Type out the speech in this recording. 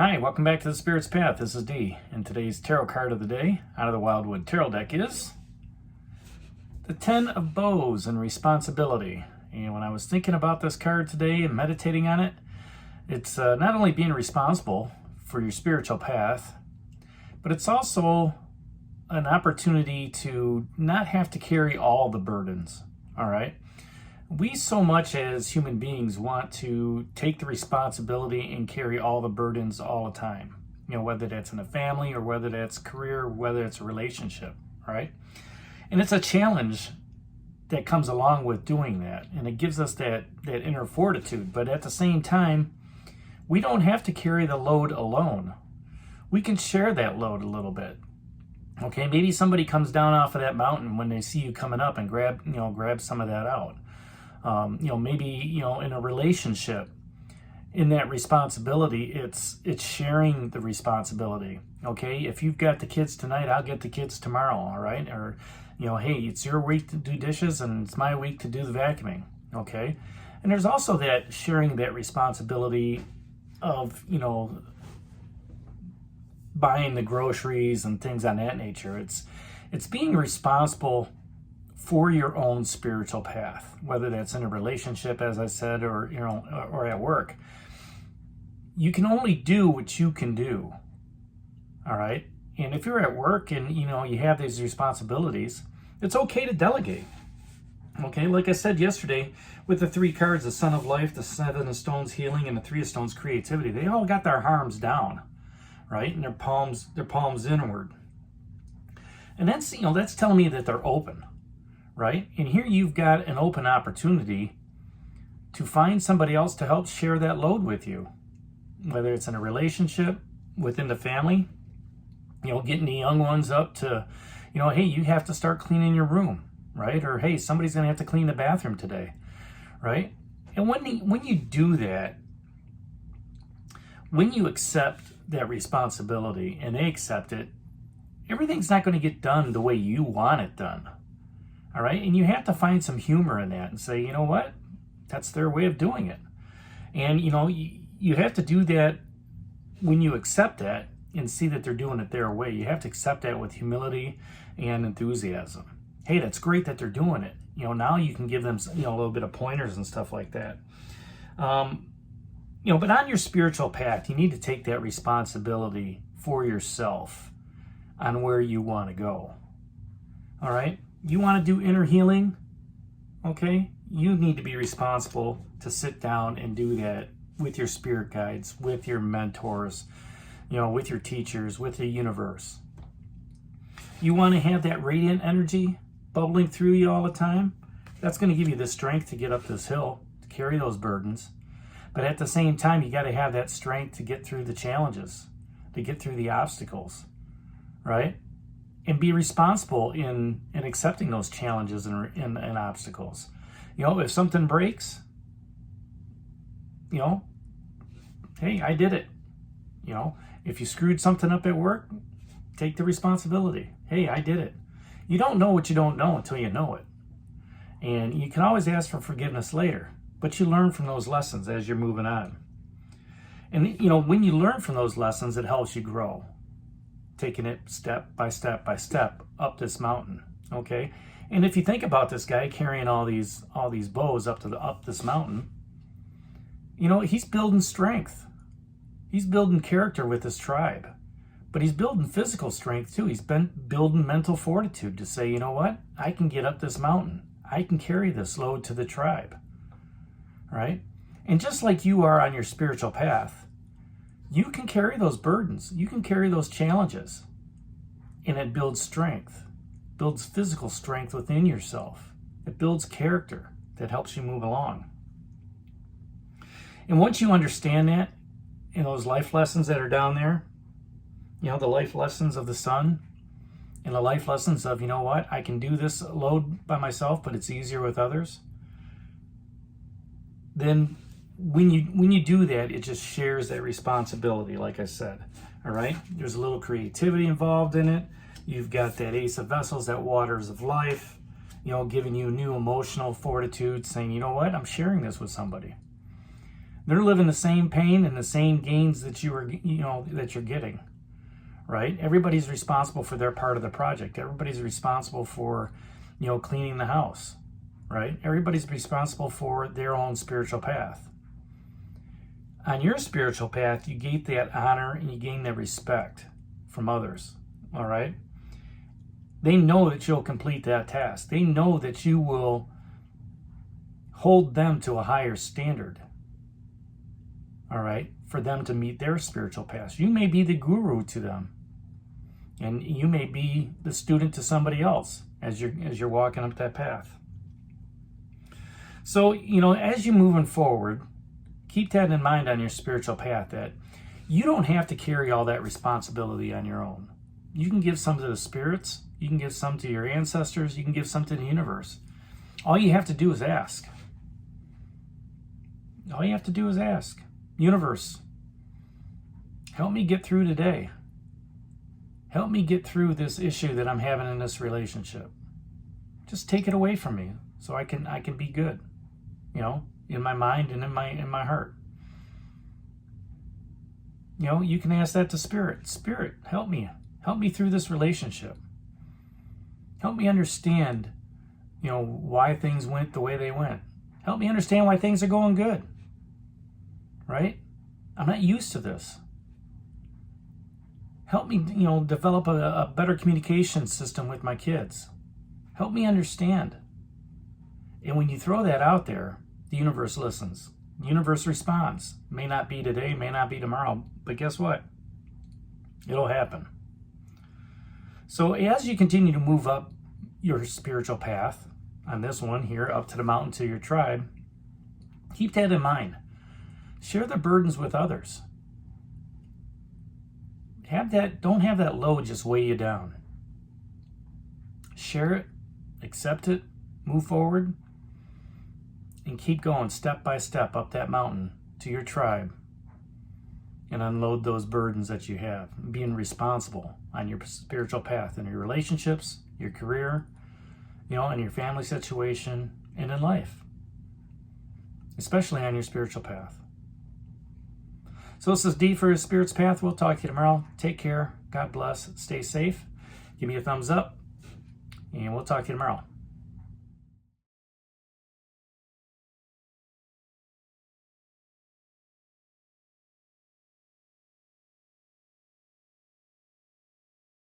Hi, welcome back to the Spirit's Path. This is Dee, and today's tarot card of the day out of the Wildwood Tarot deck is the Ten of Bows and Responsibility. And when I was thinking about this card today and meditating on it, it's not only being responsible for your spiritual path, but it's also an opportunity to not have to carry all the burdens, all right? We so much as human beings want to take the responsibility and carry all the burdens all the time. You know, whether that's in a family or whether that's career, whether it's a relationship, right? And it's a challenge that comes along with doing that. And it gives us that inner fortitude. But at the same time, we don't have to carry the load alone. We can share that load a little bit. Okay, maybe somebody comes down off of that mountain when they see you coming up and grab some of that out. Maybe in a relationship, in that responsibility, it's sharing the responsibility. Okay, if you've got the kids tonight, I'll get the kids tomorrow. All right, or hey, it's your week to do dishes and it's my week to do the vacuuming. Okay, and there's also that sharing that responsibility of buying the groceries and things on that nature. It's being responsible for your own spiritual path, whether that's in a relationship, as I said, or at work. You can only do what you can do, all right? And if you're at work and, you have these responsibilities, it's okay to delegate, okay? Like I said yesterday, with the three cards, the Sun of Life, the Seven of Stones, Healing, and the Three of Stones, Creativity, they all got their arms down, right? And their palms inward. And that's telling me that they're open. Right? And here you've got an open opportunity to find somebody else to help share that load with you. Whether it's in a relationship, within the family, getting the young ones up to, hey, you have to start cleaning your room, right? Or, hey, somebody's going to have to clean the bathroom today, right? And when you do that, when you accept that responsibility and they accept it, everything's not going to get done the way you want it done. All right, and you have to find some humor in that and say, you know what, that's their way of doing it. And you have to do that when you accept that and see that they're doing it their way. You have to accept that with humility and enthusiasm. Hey, that's great that they're doing it. Now you can give them a little bit of pointers and stuff like that. But on your spiritual path, you need to take that responsibility for yourself on where you want to go. All right. You want to do inner healing, okay? You need to be responsible to sit down and do that with your spirit guides, with your mentors, with your teachers, with the universe. You want to have that radiant energy bubbling through you all the time? That's going to give you the strength to get up this hill, to carry those burdens. But at the same time, you got to have that strength to get through the challenges, to get through the obstacles, right? And be responsible in accepting those challenges and obstacles. If something breaks, hey, I did it. If you screwed something up at work, take the responsibility. Hey, I did it. You don't know what you don't know until you know it. And you can always ask for forgiveness later, but you learn from those lessons as you're moving on. And, when you learn from those lessons, it helps you grow. Taking it step by step by step up this mountain, okay? And if you think about this guy carrying all these bows up this mountain, he's building strength. He's building character with his tribe, but he's building physical strength too. He's been building mental fortitude to say, you know what? I can get up this mountain. I can carry this load to the tribe, right? And just like you are on your spiritual path, you can carry those burdens. You can carry those challenges. And it builds strength, builds physical strength within yourself. It builds character that helps you move along. And once you understand that, and those life lessons that are down there, the life lessons of the sun, and the life lessons of, I can do this load by myself, but it's easier with others. Then when you do that, it just shares that responsibility, like I said, all right? There's a little creativity involved in it. You've got that Ace of Vessels, that Waters of Life, giving you new emotional fortitude, saying, you know what, I'm sharing this with somebody. They're living the same pain and the same gains that that you're getting, right? Everybody's responsible for their part of the project. Everybody's responsible for, cleaning the house, right? Everybody's responsible for their own spiritual path. On your spiritual path, you gain that honor and you gain that respect from others, all right? They know that you'll complete that task. They know that you will hold them to a higher standard, all right, for them to meet their spiritual path. You may be the guru to them, and you may be the student to somebody else as you're walking up that path. So, as you're moving forward, keep that in mind on your spiritual path, that you don't have to carry all that responsibility on your own. You can give some to the spirits, you can give some to your ancestors, you can give some to the universe. All you have to do is ask. All you have to do is ask. Universe, help me get through today. Help me get through this issue that I'm having in this relationship. Just take it away from me so I can be good, in my mind and in my heart. You can ask that to Spirit. Spirit, help me. Help me through this relationship. Help me understand, why things went the way they went. Help me understand why things are going good. Right? I'm not used to this. Help me, develop a better communication system with my kids. Help me understand. And when you throw that out there, the universe listens. The universe responds. May not be today, may not be tomorrow, but guess what? It'll happen. So as you continue to move up your spiritual path, on this one here, up to the mountain to your tribe, keep that in mind. Share the burdens with others. Don't have that load just weigh you down. Share it, accept it, move forward, and keep going step by step up that mountain to your tribe and unload those burdens that you have. Being responsible on your spiritual path in your relationships, your career, in your family situation, and in life, especially on your spiritual path. So this is D for Spirit's Path. We'll talk to you tomorrow. Take care. God bless. Stay safe. Give me a thumbs up. And we'll talk to you tomorrow.